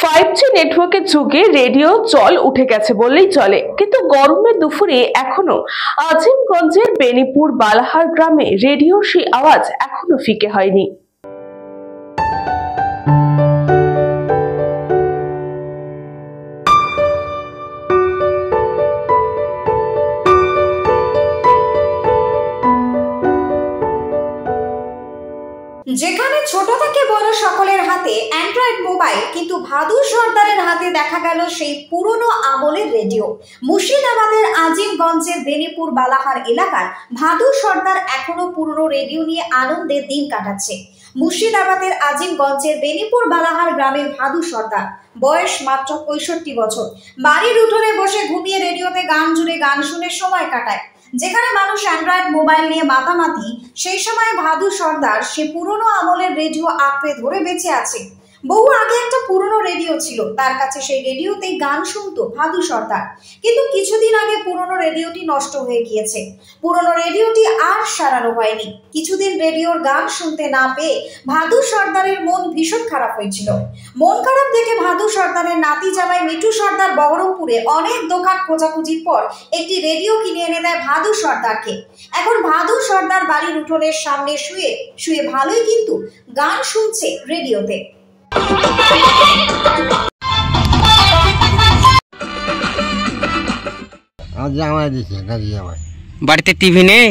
5G নেটওয়ার্কের যুগে radio চল উঠে গেছে বললেই চলে, কিন্তু গরমের দুপুরে এখনো আজিমগঞ্জের বেনিপুর বালাহার গ্রামে রেডিওর সেই আওয়াজ এখনো ফিকে হয়নি। যেখানে ছোট থেকে বড় সকলের হাতে অ্যান্ড্রয়েড মোবাইল, কিন্তু ভাদু সর্দারের হাতে দেখা গেল সেই পুরনো আমলের রেডিও। মুর্শিদাবাদের আজিমগঞ্জের বেনিপুর বালাহার এলাকার ভাদু সর্দার এখনো পুরনো রেডিও নিয়ে আনন্দের দিন কাটাচ্ছে। মুর্শিদাবাদের আজিমগঞ্জের বেনিপুর বালাহার গ্রামের ভাদু সর্দার, বয়স মাত্র 65 বছর, বাড়ির উঠোনে বসে ঘুমিয়ে রেডিওতে গান জুড়ে গান শুনে সময় কাটায়। যেখানে মানুষ অ্যান্ড্রয়েড মোবাইল নিয়ে মাতামাতি, সেই সময় ভাদু সর্দার সে পুরনো আমলের রেডিও আঁকড়ে ধরে বেঁচে আছে। বহু আগে একটা পুরনো রেডিও ছিল তার কাছে, সেই রেডিওতেই গান শুনতো ভাদু সর্দার। কিন্তু কিছুদিন আগে পুরনো রেডিওটি নষ্ট হয়ে গিয়েছে। পুরনো রেডিওটি আর সারানো হয়নি। কিছুদিন রেডিওর গান শুনতে না পেয়ে ভাদু সর্দারের মন ভীষণ খারাপ হয়েছিল। মন খারাপ দেখে ভাদু সর্দারের নাতি জামাই মিঠু সর্দার বহরমপুরে অনেক দোকান খোঁজাখুঁজির পর একটি রেডিও কিনে এনে দেয় ভাদু সর্দারকে। এখন ভাদু সর্দার বাড়ির উঠোনের সামনে শুয়ে শুয়ে ভালোই কিন্তু গান শুনছে রেডিওতে। বাড়িতে টিভি নেই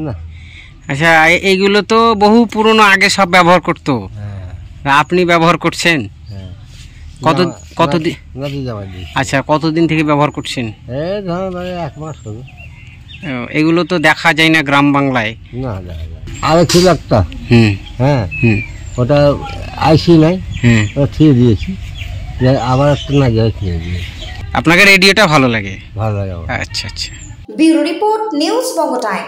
না? আচ্ছা, এইগুলো তো বহু পুরনো, আগে সব ব্যবহার করতো, আপনি ব্যবহার করছেন? কতদিন? আচ্ছা, কতদিন থেকে ব্যবহার করছেন? এক মাস হলো। এগুলো তো দেখা যায় না গ্রাম বাংলায়। না, আরে ছিল একটা, ওটা আইসি নাই, ছিঁড়ে দিয়েছি, আবার একটা না যায় ছিঁড়ে দিয়েছি। আপনাকে রেডিওটা ভালো লাগে? ভালো লাগে। আচ্ছা আচ্ছা। ব্যুরো রিপোর্ট, নিউজ বঙ্গ টাইম।